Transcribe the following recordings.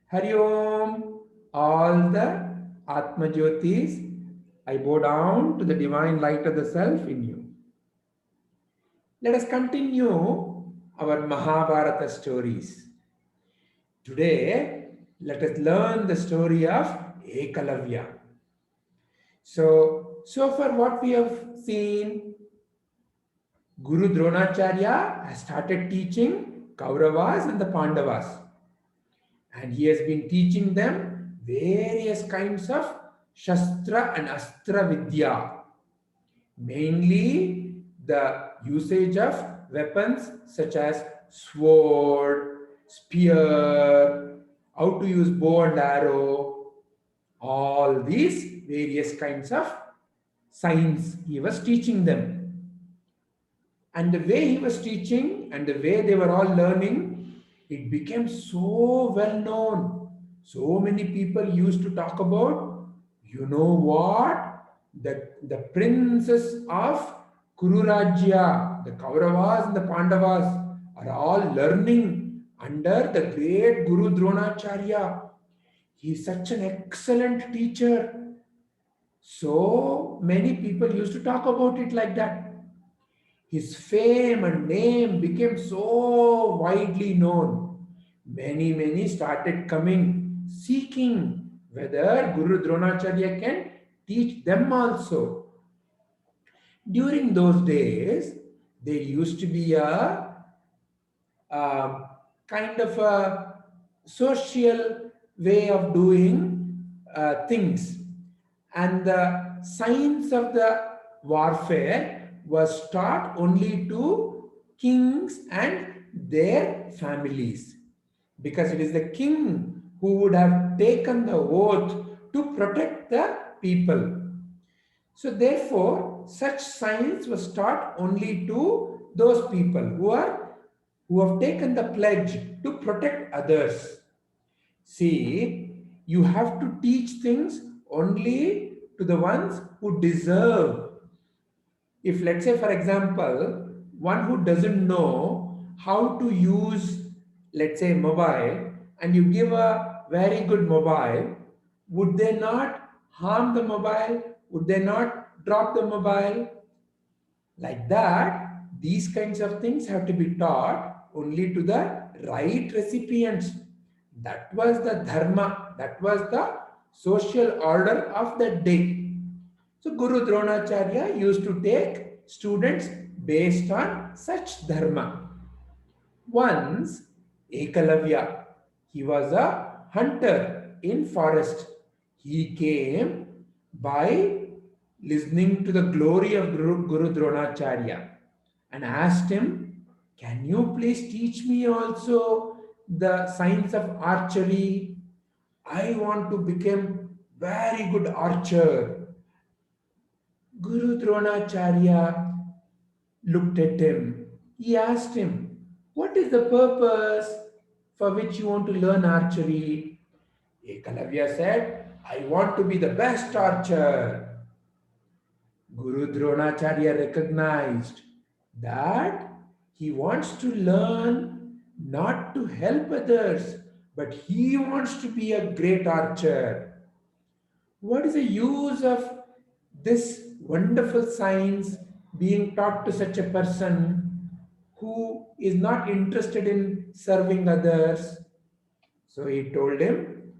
Hari Om, all the Atma Jyotis, I bow down to the divine light of the self in you. Let us continue our Mahabharata stories. Today, let us learn the story of Ekalavya. So far what we have seen, Guru Dronacharya has started teaching Kauravas and the Pandavas. And he has been teaching them various kinds of Shastra and Astra Vidya, mainly the usage of weapons such as sword, spear, how to use bow and arrow, all these various kinds of science he was teaching them. And the way he was teaching and the way they were all learning, it became so well known. So many people used to talk about, you know what? The princes of Kururajya, the Kauravas and the Pandavas, are all learning under the great Guru Dronacharya. He is such an excellent teacher. So many people used to talk about it like that. His fame and name became so widely known. Many started coming, seeking whether Guru Dronacharya can teach them also. During those days, there used to be a kind of a social way of doing things, and the science of the warfare was taught only to kings and their families, because it is the king who would have taken the oath to protect the people. So therefore, such science was taught only to those people who have taken the pledge to protect others. See, you have to teach things only to the ones who deserve. If, let's say, for example, one who doesn't know how to use, let's say, mobile, and you give a very good mobile, would they not harm the mobile? Would they not drop the mobile? Like that, these kinds of things have to be taught only to the right recipients. That was the dharma, that was the social order of that day. So Guru Dronacharya used to take students based on such dharma. Once, Ekalavya, he was a hunter in forest. He came by listening to the glory of Guru Dronacharya and asked him, can you please teach me also the science of archery? I want to become very good archer. Guru Dronacharya looked at him. He asked him, what is the purpose for which you want to learn archery? Ekalavya said, I want to be the best archer. Guru Dronacharya recognized that he wants to learn not to help others, but he wants to be a great archer. What is the use of this wonderful science being taught to such a person who is not interested in serving others? So he told him,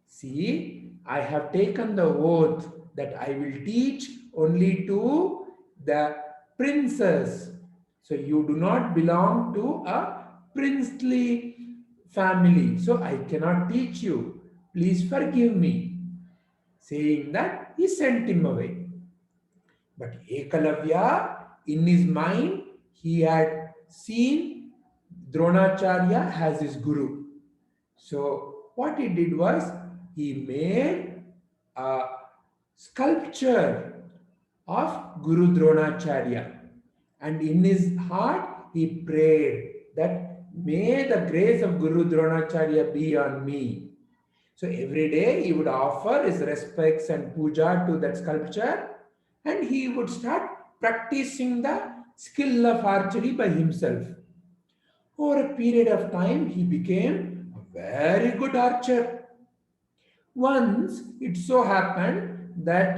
see, I have taken the oath that I will teach only to the princes. So you do not belong to a princely family. So I cannot teach you. Please forgive me. Saying that, he sent him away. But Ekalavya, in his mind, he had seen Dronacharya as his guru. So what he did was, he made a sculpture of Guru Dronacharya. And in his heart, he prayed that may the grace of Guru Dronacharya be on me. So every day he would offer his respects and puja to that sculpture, and he would start practicing the skill of archery by himself. Over a period of time, he became a very good archer. Once it so happened that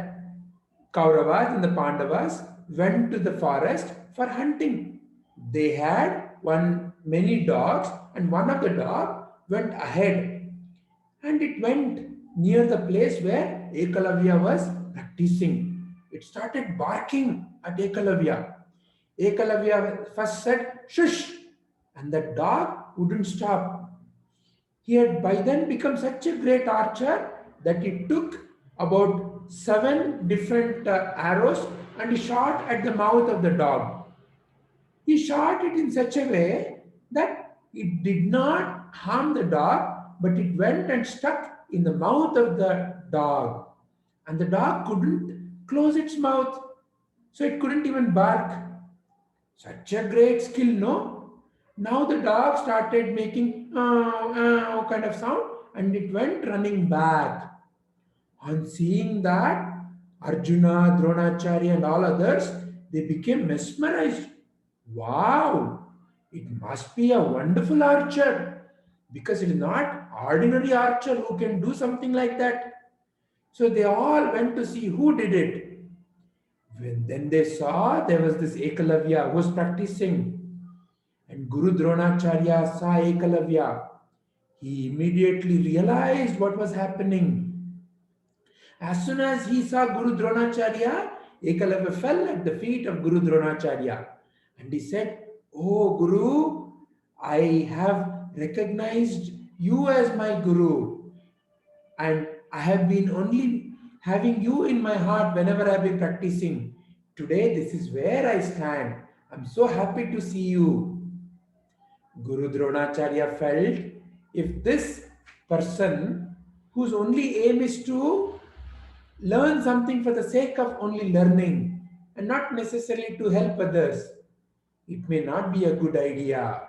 Kauravas and the Pandavas went to the forest for hunting. They had many dogs, and one of the dog went ahead, and it went near the place where Ekalavya was practicing. It started barking at Ekalavya. Ekalavya first said, "Shush!" and the dog wouldn't stop. He had by then become such a great archer that he took about 7 different arrows and he shot at the mouth of the dog. He shot it in such a way that it did not harm the dog, but it went and stuck in the mouth of the dog. And the dog couldn't close its mouth, so it couldn't even bark. Such a great skill, no? Now the dog started making kind of sound and it went running back. On seeing that, Arjuna, Dronacharya, and all others, they became mesmerized. Wow, it must be a wonderful archer because it is not ordinary archer who can do something like that. So they all went to see who did it. Then they saw there was this Ekalavya who was practicing, and Guru Dronacharya saw Ekalavya. He immediately realized what was happening. As soon as he saw Guru Dronacharya, Ekalavya fell at the feet of Guru Dronacharya and he said, "Oh Guru, I have recognized you as my Guru and I have been only having you in my heart whenever I've been practicing. Today, this is where I stand. I'm so happy to see you." Guru Dronacharya felt if this person whose only aim is to learn something for the sake of only learning and not necessarily to help others, it may not be a good idea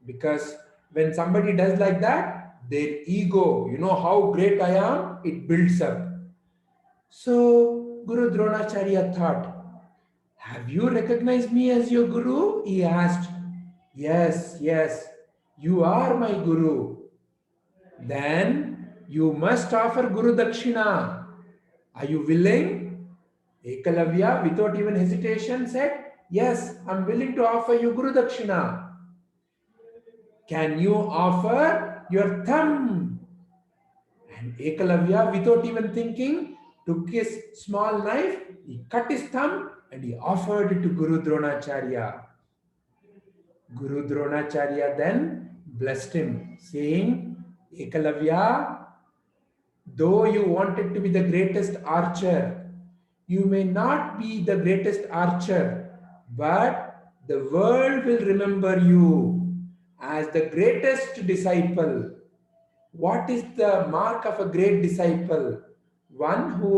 because when somebody does like that, their ego, how great I am, it builds up. So Guru Dronacharya thought, "Have you recognized me as your Guru?" He asked. "Yes, yes, you are my Guru." "Then you must offer Guru Dakshina. Are you willing?" Ekalavya, without even hesitation, said, "Yes, I'm willing to offer you Guru Dakshina." "Can you offer your thumb?" And Ekalavya, without even thinking, took his small knife, he cut his thumb and he offered it to Guru Dronacharya. Guru Dronacharya then blessed him, saying, "Ekalavya, though you wanted to be the greatest archer, you may not be the greatest archer, but the world will remember you as the greatest disciple." What is the mark of a great disciple? One who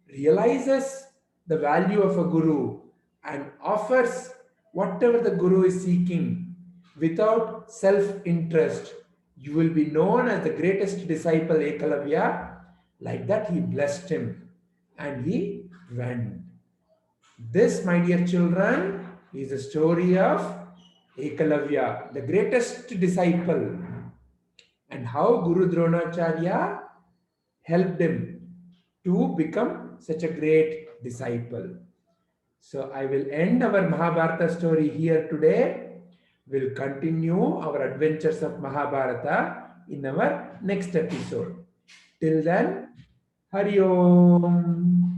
realizes the value of a guru and offers whatever the guru is seeking without self-interest. You will be known as the greatest disciple, Ekalavya. Like that, he blessed him and he went. This, my dear children, is the story of Ekalavya, the greatest disciple, and how Guru Dronacharya helped him to become such a great disciple. So I will end our Mahabharata story here today. We'll continue our adventures of Mahabharata in our next episode. Till then, Hari Om.